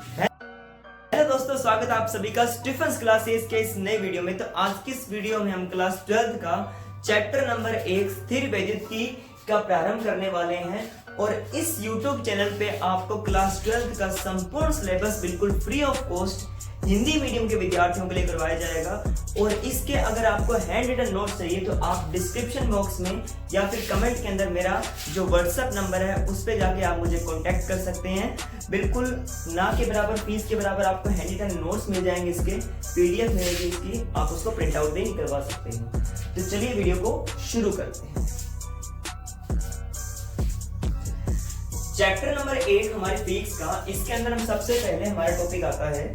Hello दोस्तों, स्वागत है आप सभी का स्टीफन्स क्लासेस के इस नए वीडियो में। तो आज की इस वीडियो में हम क्लास 12 का चैप्टर नंबर 1 स्थिर वैद्युतिकी का प्रारंभ करने वाले हैं। और इस YouTube चैनल पे आपको क्लास 12 का संपूर्ण सिलेबस बिल्कुल free of cost Hindi medium के विद्यार्थियों के लिए करवाया जाएगा। और इसके अगर आपको हैंड रिटन नोट्स चाहिए तो आप डिस्क्रिप्शन बॉक्स में या फिर कमेंट के अंदर मेरा जो व्हाट्सएप नंबर है उस पर जाके आप मुझे कांटेक्ट कर सकते हैं। बिल्कुल ना के बराबर, फीस के बराबर आपको हैंड रिटन नोट्स मिल जाएंगे, इसके PDF मिलेगी इसकी, आप उसको प्रिंट आउट भी करवा सकते हैं। तो चलिए वीडियो को शुरू करते हैं। चैप्टर नंबर 8 हमारे फिजिक्स का, इसके अंदर हम सबसे पहले हमारा टॉपिक आता है,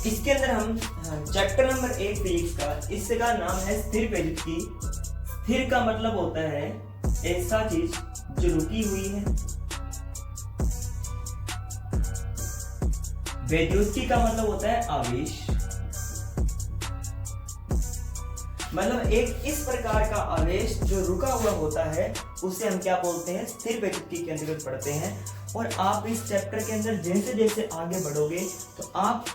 इसके अंदर हम चैप्टर नंबर 1 फिजिक्स का, इसका नाम है स्थिर वैद्युतिकी। स्थिर का मतलब होता है ऐसा चीज जो रुकी हुई है। वैद्युतिकी का मतलब होता है आवेश, मतलब एक इस प्रकार का आवेश जो रुका हुआ होता है उसे हम क्या बोलते हैं, स्थिर वैद्युतिकी के अंतर्गत पढ़ते हैं। और आप इस चैप्टर के अंदर जैसे जैसे आगे बढ़ोगे तो आप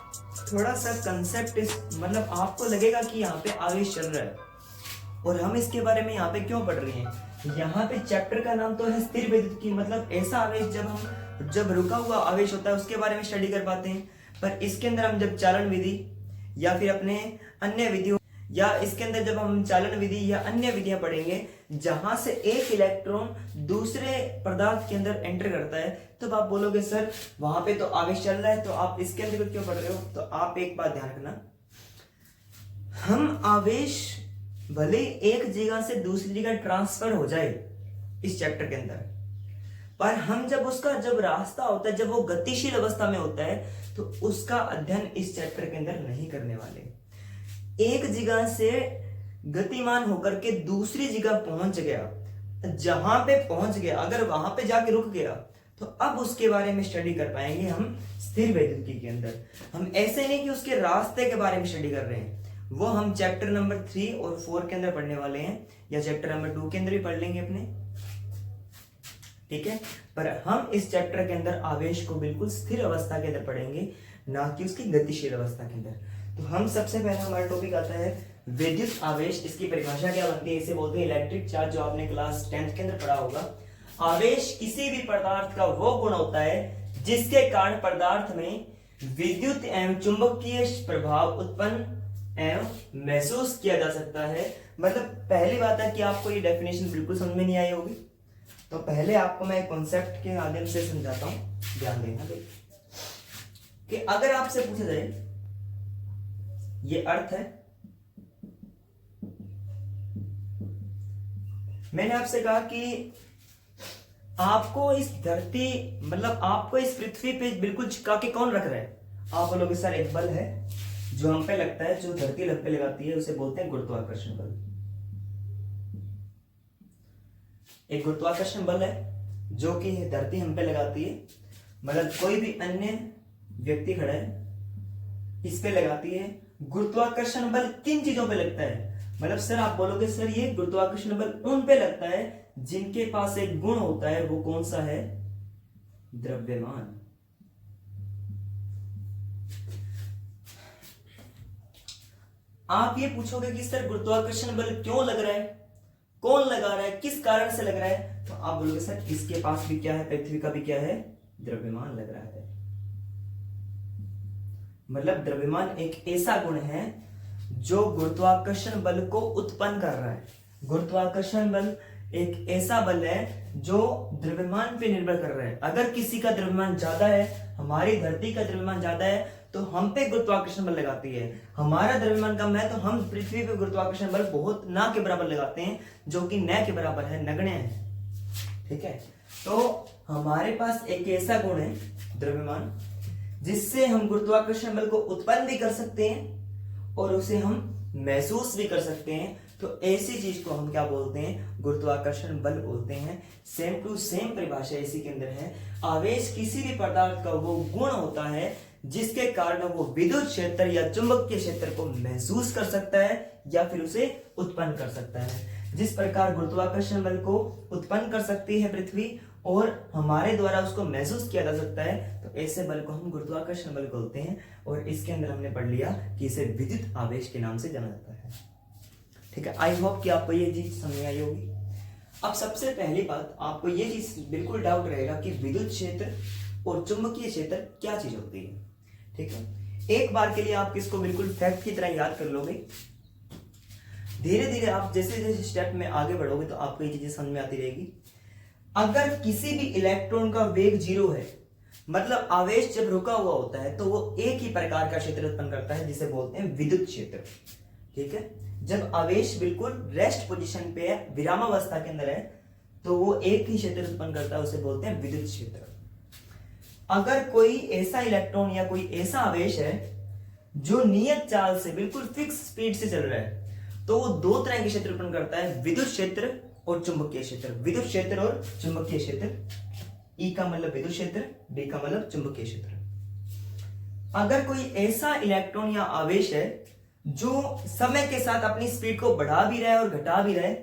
थोड़ा सा कंसेप्ट मतलब आपको लगेगा कि यहाँ पे आवेश चल रहा है और हम इसके बारे में यहाँ पे क्यों पढ़ रहे हैं। यहाँ पे चैप्टर का नाम तो है स्थिर वैद्युतिकी, मतलब ऐसा आवेश जब रुका हुआ आवेश होता है उसके बारे में स्टडी कर पाते हैं। पर इसके अंदर हम जब चालन विधि या फिर अपने अन्य विधियों या इसके अंदर जब हम चालन विधि या अन्य विधियां पढ़ेंगे जहां से एक इलेक्ट्रॉन दूसरे पदार्थ के अंदर एंटर करता है, तो आप बोलोगे सर वहां पे तो आवेश चल रहा है, तो आप इसके अंदर क्यों पढ़ रहे हो। तो आप एक बात ध्यान रखना, हम आवेश भले एक जगह से दूसरी जगह ट्रांसफर हो जाए इस चैप्टर के अंदर, पर हम जब रास्ता होता है, जब वो गतिशील अवस्था में होता है, तो उसका अध्ययन इस चैप्टर के अंदर नहीं करने वाले। एक जगह से गतिमान होकर के दूसरी जगह पहुंच गया, जहां पे पहुंच गया अगर वहां पे जाके रुक गया तो अब उसके बारे में स्टडी कर पाएंगे हम स्थिर वैद्युतिकी के अंदर। हम ऐसे नहीं कि उसके रास्ते के बारे में स्टडी कर रहे हैं, वो हम चैप्टर नंबर 3 और 4 के अंदर पढ़ने वाले हैं, या चैप्टर नंबर 2 के अंदर भी पढ़ लेंगे अपने, ठीक है। पर हम इस चैप्टर के अंदर आवेश को बिल्कुल स्थिर अवस्था के अंदर पढ़ेंगे, ना कि उसकी गतिशील अवस्था के अंदर। तो हम सबसे पहले हमारा टॉपिक आता है विद्युत आवेश। इसकी परिभाषा क्या बनती है, इसे बोलते हैं इलेक्ट्रिक चार्ज, जो आपने क्लास 10th के अंदर पढ़ा होगा। आवेश किसी भी पदार्थ का वो गुण होता है जिसके कारण पदार्थ में विद्युत एवं चुंबकीय प्रभाव उत्पन्न एवं महसूस किया जा सकता है। मतलब पहली बात है कि आपको ये डेफिनेशन बिल्कुल समझ में नहीं आई होगी, तो पहले आपको मैं एक कॉन्सेप्ट के माध्यम से समझाता हूं, ध्यान देना कि अगर आपसे पूछा जाए ये अर्थ है, मैंने आपसे कहा कि आपको इस धरती मतलब आपको इस पृथ्वी पे बिल्कुल चिपका के कौन रख रहा है। आप बोलोगे सर एक बल है जो हम पे लगता है, जो धरती लग पे लगाती है, उसे बोलते हैं गुरुत्वाकर्षण बल। एक गुरुत्वाकर्षण बल है जो कि धरती हम पे लगाती है, मतलब कोई भी अन्य व्यक्ति खड़ा है इस पे लगाती है। गुरुत्वाकर्षण बल किन चीजों पे लगता है, मतलब सर आप बोलोगे सर ये गुरुत्वाकर्षण बल उन पे लगता है जिनके पास एक गुण होता है, वो कौन सा है, द्रव्यमान। आप ये पूछोगे कि सर गुरुत्वाकर्षण बल क्यों लग रहा है, कौन लगा रहा है, किस कारण से लग रहा है, तो आप बोलोगे सर इसके पास भी क्या है, पृथ्वी का भी क्या है, द्रव्यमान लग रहा है। मतलब द्रव्यमान एक ऐसा गुण है जो गुरुत्वाकर्षण बल को उत्पन्न कर रहा है। गुरुत्वाकर्षण बल एक ऐसा बल है जो द्रव्यमान पे निर्भर कर रहा है। अगर किसी का द्रव्यमान ज्यादा है, हमारी धरती का द्रव्यमान ज्यादा है, तो हम पे गुरुत्वाकर्षण बल लगाती है। हमारा द्रव्यमान कम है तो हम पृथ्वी पे गुरुत्वाकर्षण बल बहुत ना के बराबर लगाते हैं, जो कि न के बराबर है, नगण्य है, ठीक है। तो हमारे पास एक ऐसा गुण है द्रव्यमान जिससे हम गुरुत्वाकर्षण बल को उत्पन्न भी कर सकते हैं और उसे हम महसूस भी कर सकते हैं। तो ऐसी चीज को हम क्या बोलते हैं, गुरुत्वाकर्षण बल बोलते हैं। सेम टू सेम परिभाषा इसी के अंदर है। आवेश किसी भी पदार्थ का वो गुण होता है जिसके कारण वो विद्युत क्षेत्र या चुंबकीय क्षेत्र को महसूस कर सकता है या फिर उसे उत्पन्न कर सकता है। जिस प्रकार गुरुत्वाकर्षण बल को उत्पन्न कर सकती है पृथ्वी और हमारे द्वारा उसको महसूस किया जा सकता है, तो ऐसे बल को हम गुरुत्वाकर्षण बल बोलते हैं। और इसके अंदर हमने पढ़ लिया कि इसे विद्युत आवेश के नाम से जाना जाता है। ठीक है, आई होप कि आपको ये चीज समझ आई होगी। अब सबसे पहली बात, आपको ये चीज बिल्कुल डाउट रहेगा कि विद्युत क्षेत्र और चुंबकीय क्षेत्र क्या चीज होती है। ठीक है, एक बार के लिए आप इसको बिल्कुल फैक्ट की तरह याद कर लोगे। धीरे धीरे आप जैसे जैसे स्टेप में आगे बढ़ोगे तो आपको ये चीजें समझ में आती रहेगी। अगर किसी भी इलेक्ट्रॉन का वेग 0 है, मतलब आवेश जब रुका हुआ होता है तो वो एक ही प्रकार का क्षेत्र उत्पन्न करता है जिसे बोलते हैं विद्युत क्षेत्र। ठीक है, जब आवेश बिल्कुल रेस्ट पोजीशन पे है, विरामावस्था के अंदर है, तो वो एक ही क्षेत्र उत्पन्न करता है, उसे बोलते हैं विद्युत क्षेत्र। अगर कोई ऐसा इलेक्ट्रॉन या कोई ऐसा आवेश है जो नियत चाल से बिल्कुल फिक्स स्पीड से चल रहा है, तो वो दो तरह के क्षेत्र उत्पन्न करता है, विद्युत क्षेत्र और चुंबकीय क्षेत्र। विद्युत क्षेत्र और चुंबकीय क्षेत्र, ई का मतलब विद्युत क्षेत्र, बी का मतलब चुंबकीय क्षेत्र। अगर कोई ऐसा इलेक्ट्रॉन या आवेश है जो समय के साथ अपनी स्पीड को बढ़ा भी रहा है और घटा भी रहा है,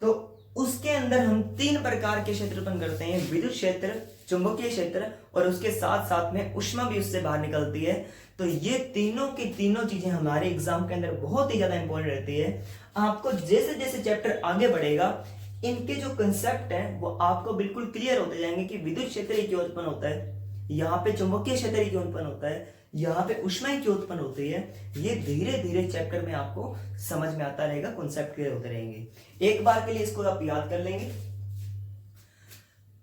तो उसके अंदर हम तीन प्रकार के क्षेत्र उत्पन्न करते हैं, विद्युत क्षेत्र, चुंबकीय क्षेत्र और उसके साथ साथ में ऊष्मा भी उससे बाहर निकलती है। तो ये तीनों की तीनों चीजें हमारे एग्जाम के अंदर बहुत ही ज्यादा इंपॉर्टेंट रहती है। आपको जैसे जैसे चैप्टर आगे बढ़ेगा, इनके जो कंसेप्ट हैं वो आपको बिल्कुल क्लियर होते जाएंगे कि विद्युत क्षेत्र क्यों उत्पन्न होता है, यहाँ पे चुंबकीय क्षेत्र क्यों उत्पन्न होता है, यहाँ पे ऊष्मा क्यों उत्पन्न होती है। ये धीरे धीरे चैप्टर में आपको समझ में आता रहेगा, कॉन्सेप्ट क्लियर होते रहेंगे। एक बार के लिए इसको आप याद कर लेंगे।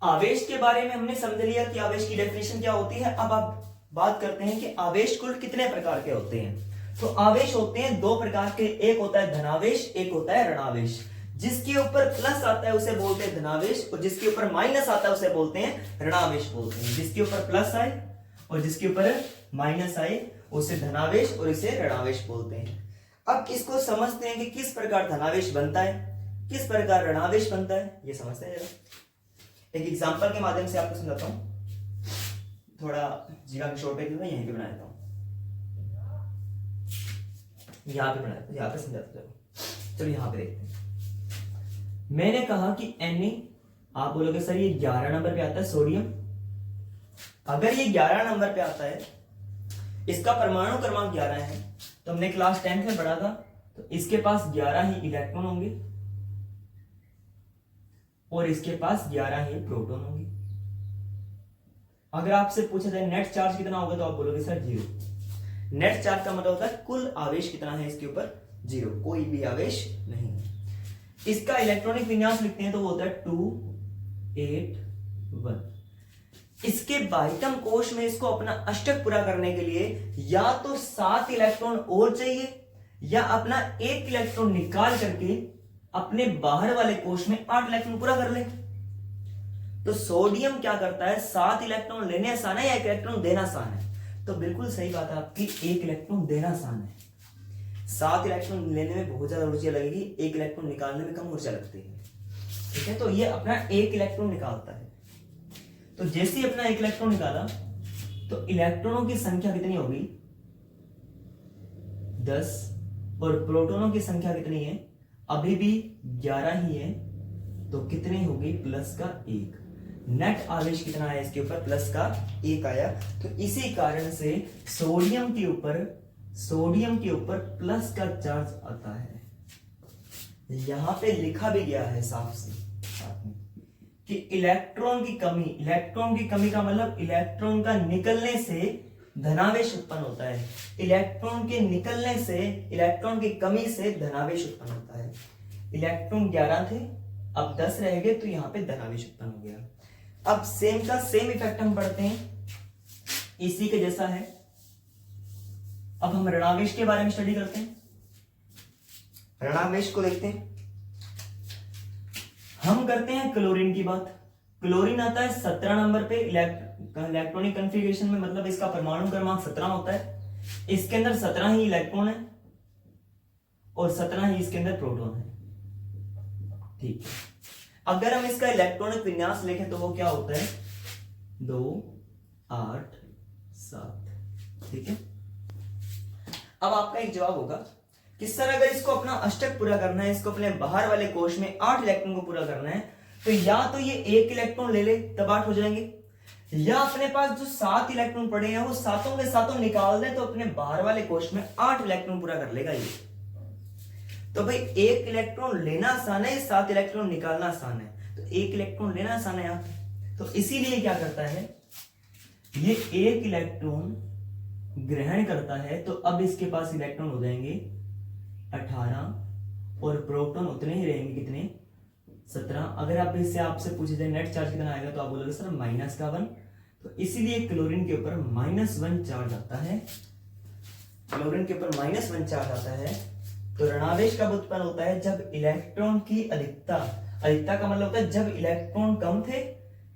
आवेश के बारे में हमने समझ लिया कि आवेश की डेफिनेशन क्या होती है। अब आप बात करते हैं कि आवेश कुल कितने प्रकार के होते हैं। तो आवेश होते हैं दो प्रकार के, एक होता है धनावेश, एक होता है ऋणावेश। जिसके ऊपर प्लस आता है उसे बोलते हैं धनावेश और जिसके ऊपर माइनस आता है उसे बोलते हैं ऋणावेश बोलते हैं। जिसके ऊपर प्लस आए और जिसके ऊपर माइनस आए उसे धनावेश और इसे ऋणावेश बोलते हैं। अब इसको समझते हैं कि किस प्रकार धनावेश बनता है, किस प्रकार ऋणावेश बनता है, ये समझते हैं जरा। एक एग्जांपल के माध्यम से आपको समझाता हूं। थोड़ा जगह की शॉर्टेज है, यहीं पे बना देता हूं, यहां पे बना देता हूं, यहां पे समझाता हूं। चलो यहां पे देखते हैं। मैंने कहा कि Na, आप बोलोगे सर ये 11 नंबर पे आता है सोडियम। अगर ये 11 नंबर पे आता है, इसका परमाणु क्रमांक 11 है, तो हमने क्लास 10th में पढ़ा था, तो इसके पास 11 ही इलेक्ट्रॉन होंगे और इसके पास 11 ही प्रोटॉन होंगे। अगर आपसे पूछा जाए नेट चार्ज कितना होगा, तो आप बोलोगे सर 0। नेट चार्ज का मतलब होता है कुल आवेश कितना है इसके ऊपर, 0, कोई भी आवेश नहीं है। इसका इलेक्ट्रॉनिक विन्यास लिखते हैं तो वो होता है 2 8 1। इसके बाह्यतम कोश में इसको अपना अष्टक पूरा करने के लिए या तो 7 इलेक्ट्रॉन और चाहिए या अपना 1 इलेक्ट्रॉन निकाल करके अपने बाहर वाले कोश में 8 इलेक्ट्रॉन पूरा कर ले। तो सोडियम क्या करता है, 7 इलेक्ट्रॉन लेने आसान है या 1 इलेक्ट्रॉन देना आसान है? तो बिल्कुल सही बात है आपकी, 1 इलेक्ट्रॉन देना आसान है। 7 इलेक्ट्रॉन लेने में बहुत ज्यादा ऊर्जा लगेगी, 1 इलेक्ट्रॉन निकालने में कम ऊर्जा लगती है। ठीक है, तो ये अपना 1 इलेक्ट्रॉन निकालता है। तो जैसे ही अपना 1 इलेक्ट्रॉन निकाला तो इलेक्ट्रॉनों की संख्या कितनी होगी, 10, और प्रोटॉनों की संख्या कितनी है, अभी भी 11 ही है, तो कितनी होगी, प्लस का 1। नेट आवेश कितना है इसके ऊपर, प्लस का 1 आया। तो इसी कारण से सोडियम के ऊपर प्लस का चार्ज आता है। यहां पे लिखा भी गया है साफ से कि इलेक्ट्रॉन की कमी का मतलब इलेक्ट्रॉन का निकलने से धनावेश उत्पन्न होता है। इलेक्ट्रॉन के निकलने से, इलेक्ट्रॉन की कमी से धनावेश उत्पन्न होता है। इलेक्ट्रॉन 11 थे, अब 10 रह गए, तो यहां पे धनावेश उत्पन्न हो गया। अब सेम का सेम इफेक्ट हम पढ़ते हैं, इसी के जैसा है। अब हम ऋणावेश के बारे में स्टडी करते हैं। ऋणावेश को देखते हैं। हम करते हैं क्लोरीन की बात। क्लोरीन आता है 17 नंबर पे इलेक्ट्रॉनिक कॉन्फ़िगरेशन में, मतलब इसका परमाणु क्रमांक 17 होता है। इसके अंदर 17 ही इलेक्ट्रॉन है और 17 ही इसके अंदर प्रोटॉन है। ठीक है, अगर हम इसका इलेक्ट्रॉनिक विन्यास लिखें तो वो क्या होता है, 2 8 7। ठीक है, अब आपका एक जवाब होगा कि सर अगर इसको अपना अष्टक पूरा करना है, इसको अपने बाहर वाले कोश में 8 इलेक्ट्रॉन को पूरा करना है, तो या तो ये 1 इलेक्ट्रॉन ले ले तब 8 हो जाएंगे, या अपने पास जो 7 इलेक्ट्रॉन पड़े हैं वो सातों के सातों निकाल दे तो अपने बाहर वाले कोश में 8 इलेक्ट्रॉन पूरा कर लेगा ये। तो भाई 1 इलेक्ट्रॉन लेना आसान है, 7 इलेक्ट्रॉन निकालना आसान है। तो 1 इलेक्ट्रॉन लेना आसान है यहाँ, तो इसीलिए क्या करता है ये 1 इलेक्ट्रॉन ग्रहण करता है, तो अब इसके पास इलेक्ट्रॉन हो जाएंगे 18 और प्रोटॉन उतने ही रहेंगे, कितने 17। अगर आप इससे आपसे पूछे जाए नेट चार्ज कितना आएगा तो आप बोलोगे सर -1। तो इसीलिए क्लोरीन के ऊपर -1 चार्ज आता है, क्लोरीन के ऊपर -1 चार्ज आता है। तो ऋणावेश कब उत्पन्न होता है, जब इलेक्ट्रॉन की अधिकता, अधिकता का मतलब होता है जब इलेक्ट्रॉन कम थे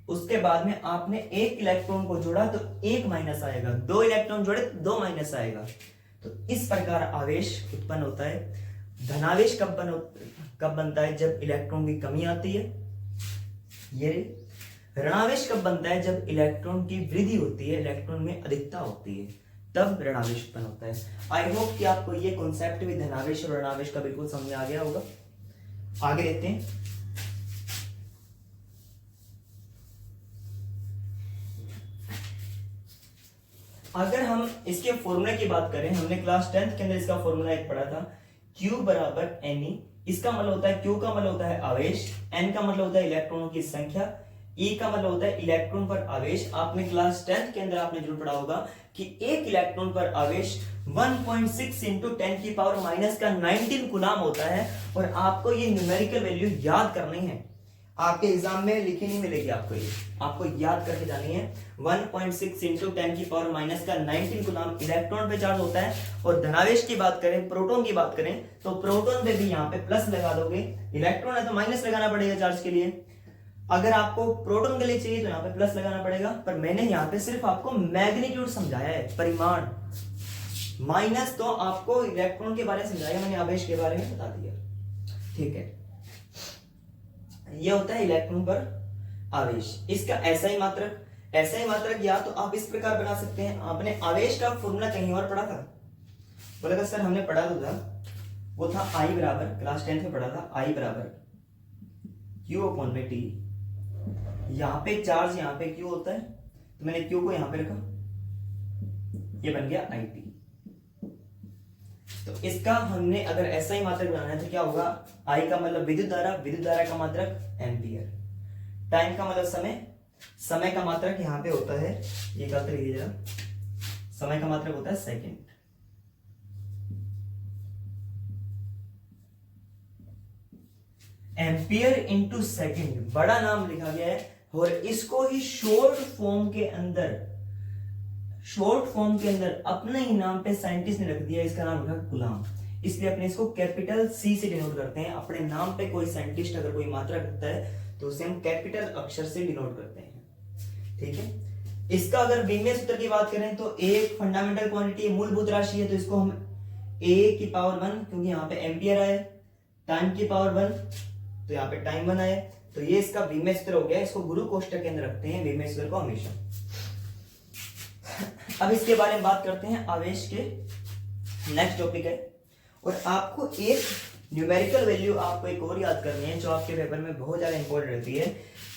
उसके बाद में आपने 1 इलेक्ट्रॉन को जोड़ा तो 1 माइनस आएगा, 2 इलेक्ट्रॉन जोड़े तो 2 माइनस आएगा। तो इस प्रकार आवेश उत्पन्न होता है। धनावेश कब बनता है, जब इलेक्ट्रॉन की कमी आती है। ये ऋणावेश कब बनता है, जब इलेक्ट्रॉन की वृद्धि होती है, इलेक्ट्रॉन में अधिकता होती है, तब ऋणावेश उत्पन्न होता है। आई होप कि आपको ये कॉन्सेप्ट भी धनावेश और ऋणावेश का बिल्कुल समझ में आ गया होगा। आगे देखते हैं। अगर हम इसके फॉर्मूले की बात करें, हमने क्लास 10th के अंदर इसका फॉर्मूला एक पढ़ा था, Q बराबर Ne। इसका मतलब होता है Q का मतलब होता है आवेश, N का मतलब होता है इलेक्ट्रॉनों की संख्या, E का मतलब होता है इलेक्ट्रॉन पर आवेश। आपने क्लास 10th के अंदर आपने जरूर पढ़ा होगा कि एक इलेक्ट्रॉन पर आवेश 1.6 इंटू 10 की पावर माइनस का 19 कूलम होता है। और आपको ये न्यूमेरिकल वैल्यू याद करनी है, आपके एग्जाम में लिखी नहीं मिलेगी आपको, ये आपको याद करके जानी है। 1.6 इंटू 10 की पावर माइनस का 19 कूलम इलेक्ट्रॉन पे चार्ज होता है। और धनावेश की बात करें, प्रोटॉन की बात करें, तो प्रोटॉन पे भी यहाँ पे प्लस लगा दोगे, इलेक्ट्रॉन है तो माइनस लगाना पड़ेगा चार्ज के लिए। अगर आपको प्रोटॉन के लिए चाहिए तो यहाँ पे प्लस लगाना पड़ेगा, पर मैंने यहाँ पे सिर्फ आपको मैग्नीट्यूड समझाया है, परिमाण। माइनस तो आपको इलेक्ट्रॉन के बारे में समझाया, मैंने आवेश के बारे में बता दिया। ठीक है, ये होता है इलेक्ट्रॉन पर आवेश। इसका ऐसा ही मात्रक या तो आप इस प्रकार बना सकते हैं। आपने आवेश का फॉर्मूला कहीं और पढ़ा था, बोला था सर हमने पढ़ा तो था, वो था I बराबर, क्लास 10th में पढ़ा था, I बराबर Q/T। यहाँ पे चार्ज, यहाँ पे Q होता है, तो मैंने Q को यहाँ पे रखा, ये बन गया IT। तो इसका हमने अगर ऐसा ही मात्रक बनाना है तो क्या होगा, I का मतलब विद्युत धारा का मात्रक एम्पियर, टाइम का मतलब समय का मात्रक यहाँ पे होता है, ये गलत लिखिए जरा, समय का मात्रक होता है सेकंड। एम्पियर इंटू सेकंड बड़ा नाम लिखा गया है। और इसको ही शॉर्ट फॉर्म के अंदर अपने ही नाम पे साइंटिस्ट ने रख दिया, इसका नाम रखा कूलम। इसलिए अपने इसको कैपिटल C से डिनोट करते हैं। अपने नाम पे कोई साइंटिस्ट अगर कोई मात्रा रखता है तो उसे हम कैपिटल अक्षर से डिनोट करते हैं। ठीक है, इसका अगर विमेय सूत्र की बात करें तो एक फंडामेंटल क्वांटिटी, मूलभूत राशि है, तो इसको हम A की पावर 1, क्योंकि यहाँ पे एम्पियर आए, टाइम की पावर 1, तो यहाँ पे टाइम 1 आए, तो ये इसका विमेय सूत्र हो गया। इसको गुरु कोष्टक के अंदर रखते हैं विमेय सूत्र को हमेशा। अब इसके बारे में बात करते हैं, आवेश के नेक्स्ट टॉपिक है। और आपको एक न्यूमेरिकल वैल्यू आपको एक और याद करनी है जो आपके पेपर में बहुत ज्यादा इंपॉर्टेंट रहती है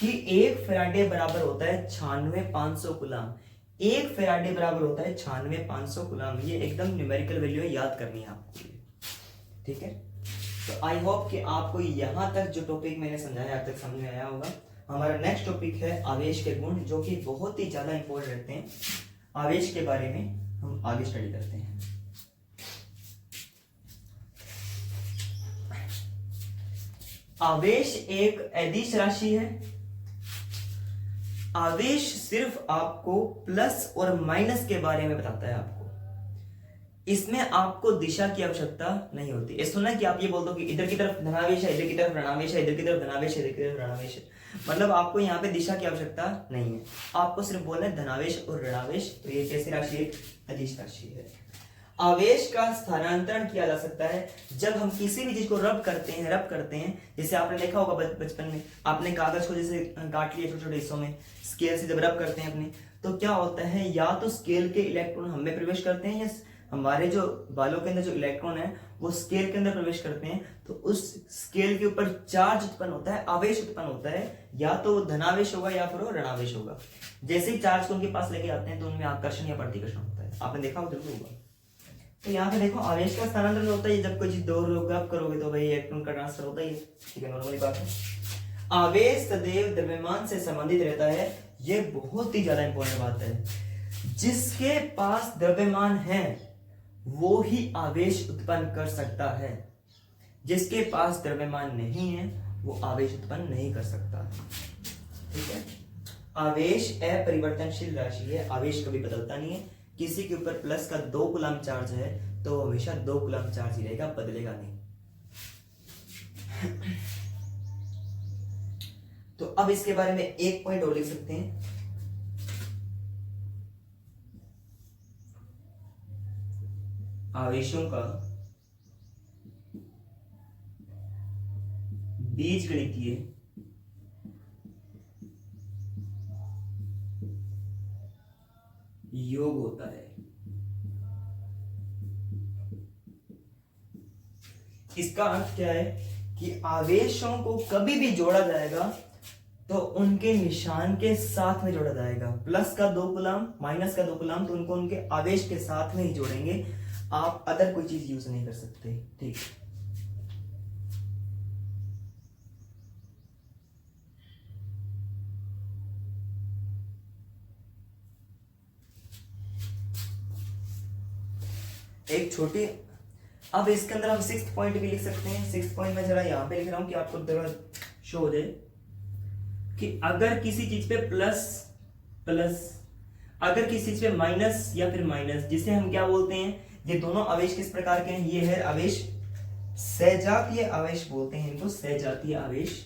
कि 1 फैराडे बराबर होता है 96,500 कूलम। 1 फैराडे बराबर होता है 96,500 कूलम। ये एकदम न्यूमेरिकल वैल्यू है, याद करनी है आपको। ठीक है, तो आई होप कि आपको यहां तक जो टॉपिक मैंने समझाया अब तक समझ में आया होगा। हमारा नेक्स्ट टॉपिक है आवेश के गुण, जो कि बहुत ही ज्यादा इंपॉर्टेंट रहते हैं। आवेश के बारे में हम आगे स्टडी करते हैं। आवेश एक अदिश राशि है। आवेश सिर्फ आपको प्लस और माइनस के बारे में बताता है। आपको इसमें आपको दिशा की आवश्यकता नहीं होती। ये सुना कि आप ये बोल दो कि इधर की तरफ धनावेश है, इधर की तरफ ऋणावेश है, इधर की तरफ धनावेश है, इधर की तरफ ऋणावेश है, मतलब आपको यहाँ पे दिशा की आवश्यकता नहीं है। आपको सिर्फ बोलना है धनावेश और ऋणावेश। तो ये कैसी राशि है, अदिश राशि है। आवेश का स्थानांतरण किया जा सकता है जब हम किसी भी चीज को रब करते हैं। जैसे आपने देखा होगा बचपन में, आपने कागज को जैसे काट लिया छोटे छोटे हिस्सों में, स्केल से जब रब करते हैं अपने, तो क्या होता है, या तो स्केल के इलेक्ट्रॉन हम में प्रवेश करते हैं या हमारे जो बालों के अंदर जो इलेक्ट्रॉन है वो स्केल के अंदर प्रवेश करते हैं, तो उस स्केल के ऊपर चार्ज उत्पन्न होता है, आवेश उत्पन्न होता है, या तो वो धनावेश होगा या फिर वो ऋणावेश होगा। जैसे ही चार्ज को उनके पास लेके आते हैं तो उनमें आकर्षण या प्रतिकर्षण होता है, आपने देखा हो जरूर होगा। तो यहाँ पे देखो आवेश का स्थानांतरण होता है, जब कोई चीज दो आप करोगे तो भाई इलेक्ट्रॉन का ट्रांसफर होता ही है, ठीक है, नॉर्मली बात है। आवेश सदैव द्रव्यमान से संबंधित रहता है, ये बहुत ही ज्यादा इंपॉर्टेंट बात है। जिसके पास द्रव्यमान है वो ही आवेश उत्पन्न कर सकता है, जिसके पास द्रव्यमान नहीं है वो आवेश उत्पन्न नहीं कर सकता, ठीक है। आवेश अपरिवर्तनशील राशि है, आवेश कभी बदलता नहीं है। किसी के ऊपर प्लस का 2 कूलम चार्ज है तो हमेशा 2 कूलम चार्ज ही रहेगा, बदलेगा नहीं। तो अब इसके बारे में एक पॉइंट और लिख सकते हैं, आवेशों का बीजगणितीय योग होता है। इसका अर्थ क्या है कि आवेशों को कभी भी जोड़ा जाएगा तो उनके निशान के साथ में जोड़ा जाएगा। प्लस का 2 कूलम, माइनस का 2 कूलम, तो उनको उनके आवेश के साथ में ही जोड़ेंगे, आप अदर कोई चीज यूज नहीं कर सकते, ठीक। एक छोटी, अब इसके अंदर हम 6th पॉइंट भी लिख सकते हैं। 6th पॉइंट में जरा यहां पे लिख रहा हूं कि आपको जरा शो हो जाए कि अगर किसी चीज पे प्लस प्लस, अगर किसी चीज पे माइनस या फिर माइनस, जिसे हम क्या बोलते हैं, ये दोनों आवेश किस प्रकार के हैं, ये है आवेश सजातीय आवेश बोलते हैं इनको, सजातीय आवेश।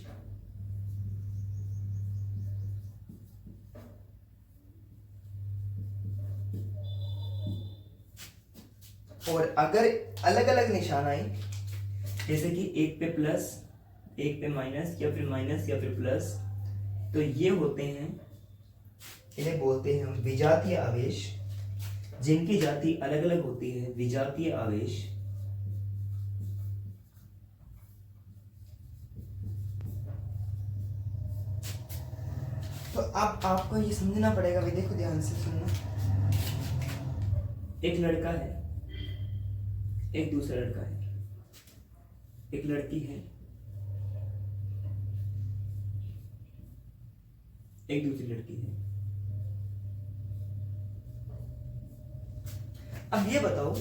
और अगर अलग अलग निशान आए, जैसे कि एक पे प्लस, एक पे माइनस, या फिर प्लस, तो ये होते हैं, इन्हें बोलते हैं हम विजातीय आवेश, जिनकी जाति अलग अलग होती है, विजातीय आवेश। तो अब आपको ये समझना पड़ेगा भाई, देखो ध्यान से सुनना। एक लड़का है, एक दूसरा लड़का है, एक लड़की है, एक दूसरी लड़की है। अब ये बताओ,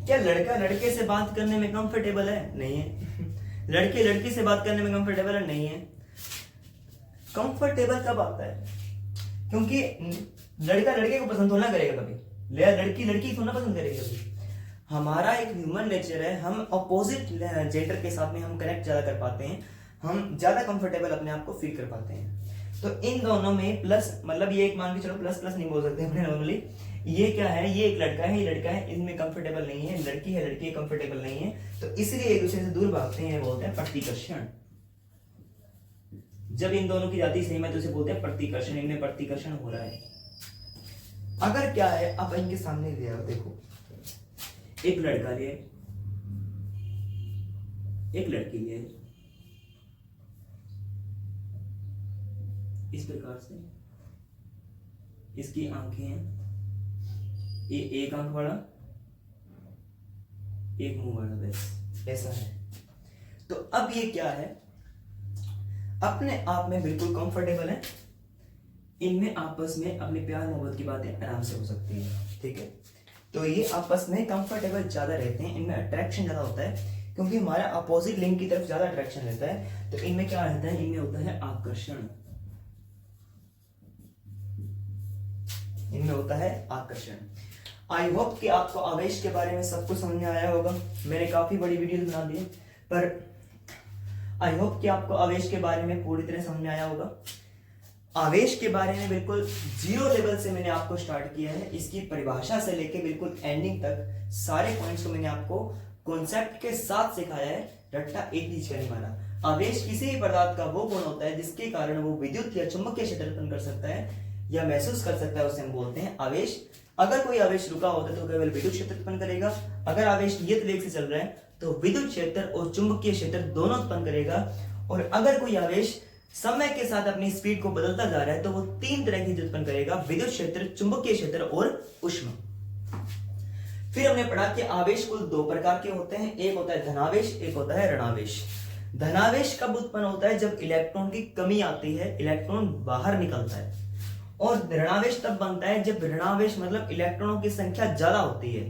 क्या लड़का लड़के से बात करने में कंफर्टेबल है? नहीं है। लड़के लड़की से बात करने में कंफर्टेबल है? नहीं है। कंफर्टेबल कब आता है? क्योंकि लड़का लड़के को पसंद थोड़ा करेगा कभी, लड़की लड़की थोड़ा पसंद करेगी कभी। हमारा एक ह्यूमन नेचर है, हम अपोजिट जेंडर के साथ में हम कनेक्ट ज्यादा कर पाते हैं, हम ज्यादा कंफर्टेबल अपने आप को फील कर पाते हैं। तो इन दोनों में प्लस, मतलब ये एक मान के चलो, प्लस प्लस नहीं बोल सकते अपने नॉर्मली। ये क्या है, ये एक लड़का है, ये लड़का है, इनमें कंफर्टेबल नहीं है, लड़की है लड़की कंफर्टेबल नहीं है, तो इसलिए एक दूसरे से दूर भागते हैं, बोलते हैं प्रतिकर्षण। जब इन दोनों की जाति सेम है तो इसे बोलते हैं प्रतिकर्षण, इनमें प्रतिकर्षण हो रहा है। अगर क्या है, आप इनके सामने ले आओ, देखो एक लड़का ले, एक लड़की ले, इस प्रकार से इसकी आंखें हैं, ये एक आंख वाला, एक मुंह वाला, बस ऐसा है। तो अब ये क्या है, अपने आप में बिल्कुल कंफर्टेबल है, इनमें आपस में अपने प्यार मोहब्बत की बातें आराम से हो सकती है, ठीक है। तो ये आपस में कंफर्टेबल ज्यादा रहते हैं, इनमें अट्रैक्शन ज्यादा होता है, क्योंकि हमारा अपोजिट लिंग की तरफ ज्यादा अट्रैक्शन रहता है। तो इनमें क्या रहता है, इनमें होता है आकर्षण, इनमें होता है आकर्षण। आई होप कि आपको आवेश के बारे में सब कुछ समझ में आया होगा। मैंने काफी बड़ी वीडियो बना दी, पर आई होप कि आपको आवेश के बारे में पूरी तरह समझ में आया होगा। आवेश के बारे में बिल्कुल जीरो लेवल से मैंने आपको स्टार्ट किया है, इसकी परिभाषा से लेके बिल्कुल एंडिंग तक सारे पॉइंट्स को मैंने आपको कॉन्सेप्ट के साथ सिखाया है, रट्टा एक चीज का नहीं माना। आवेश किसी भी पदार्थ का वो गुण होता है जिसके कारण वो विद्युत या चुंबकीय क्षेत्र उत्पन्न कर सकता है या महसूस कर सकता है, उसे हम बोलते हैं आवेश। अगर कोई आवेश रुका होता है तो केवल विद्युत क्षेत्र उत्पन्न करेगा, अगर आवेश नियत वेग से चल रहा है तो विद्युत क्षेत्र और चुंबकीय क्षेत्र दोनों उत्पन्न करेगा, और अगर कोई आवेश समय के साथ अपनी स्पीड को बदलता जा रहा है तो वो तीन तरह की उत्पन्न करेगा, विद्युत क्षेत्र, चुंबकीय क्षेत्र और ऊष्मा। फिर हमने पढ़ा कि आवेश कुल दो प्रकार के होते हैं, एक होता है धनावेश, एक होता है ऋणावेश। धनावेश कब उत्पन्न होता है? जब इलेक्ट्रॉन की कमी आती है, इलेक्ट्रॉन बाहर निकलता है। और ऋणावेश तब बनता है जब ऋणावेश मतलब इलेक्ट्रॉनों की संख्या ज्यादा होती है,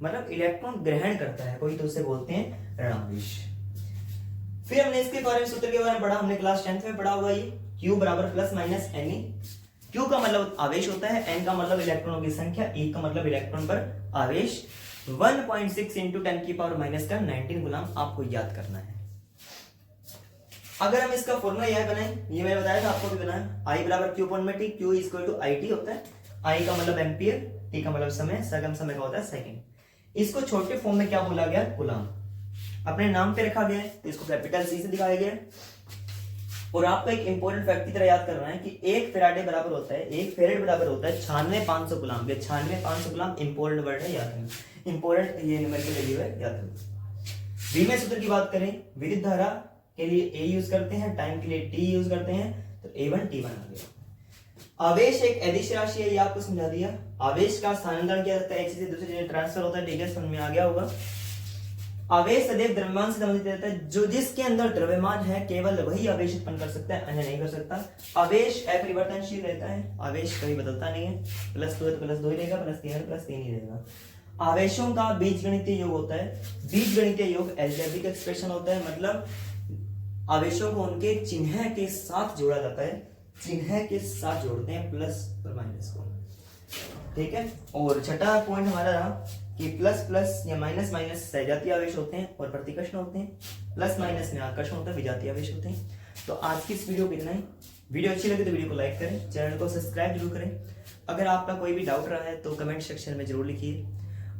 मतलब इलेक्ट्रॉन ग्रहण करता है कोई, तो उसे बोलते हैं ऋणावेश। फिर हमने इसके बारे में सूत्र के बारे में पढ़ा, हमने क्लास 10th में पढ़ा हुआ ये Q बराबर प्लस माइनस Ne। Q का मतलब आवेश होता है, N का मतलब इलेक्ट्रॉनों की संख्या, E का मतलब इलेक्ट्रॉन पर आवेश। 1.6 इंटू 10 की पावर माइनस का 19 गुलाम आपको याद करना है। अगर हम इसका फॉर्मूला यह बनाएं, ये मैंने बताया था आपको भी बनाएं, I बराबर Q अपॉन में T, Q equal to IT होता है। I का मतलब एम्पियर, T का मतलब समय, सगम समय का होता है सेकंड। इसको छोटे फॉर्म में क्या बोला गया? कूलाम। अपने नाम पे रखा गया है तो इसको कैपिटल C से दिखाया गया है। और आपको एक इंपॉर्टेंट फैक्ट की तरह याद करना है कि एक फेराडे बराबर होता है, एक फेरेड बराबर होता है 96,500 गुलाम। 96,500 गुलाम इंपॉर्टेंट वर्ड है, याद रखना। इंपॉर्टेंट ये नंबर की वैल्यू है, याद रखना। विमेय सूत्र की बात करें, विद्युत धारा के लिए A यूज करते हैं, टाइम के लिए T यूज करते हैं, तो A1 T1 आ गया। आवेश एक अदिश राशि है, ये आपको समझा दिया। आवेश का स्थानांतरण किया जाता है, एक से दूसरी जगह ट्रांसफर होता है, ठीक है, समझ में आ गया होगा। आवेश सदैव द्रव्यमान से संबंधित रहता है, जो जिसके अंदर द्रव्यमान है केवल वही आवेश उत्पन्न कर सकता है, अन्य नहीं कर सकता। आवेश अपरिवर्तनशील रहता है, आवेश कभी बदलता नहीं है, +2 है तो +2 ही रहेगा, +3 है तो +3 ही रहेगा। आवेशों का बीजगणितीय योग होता है, बीजगणितीय योग अलजेब्रिक एक्सप्रेशन होता है, मतलब आवेशों को उनके चिन्ह के साथ जोड़ा जाता है, चिन्ह के साथ जोड़ते हैं प्लस और माइनस को, ठीक है। और छठा पॉइंट हमारा रहा कि प्लस प्लस या माइनस माइनस सजातीय आवेश होते हैं और प्रतिकर्षण होते हैं, प्लस माइनस में आकर्षण होता है, विजातीय आवेश होते हैं। तो आज की इस वीडियो को इतना ही। वीडियो अच्छी लगे तो वीडियो को लाइक करें, चैनल को सब्सक्राइब जरूर करें। अगर आपका कोई भी डाउट रहा है तो कमेंट सेक्शन में जरूर लिखिए,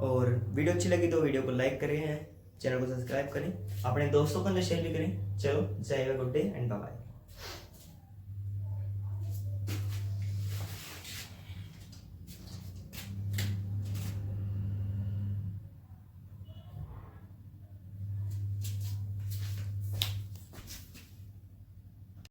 और वीडियो अच्छी लगी तो वीडियो को लाइक करें, चैनल को सब्सक्राइब करें, अपने दोस्तों के अंदर शेयर भी करें। चलो, जय good day and bye bye.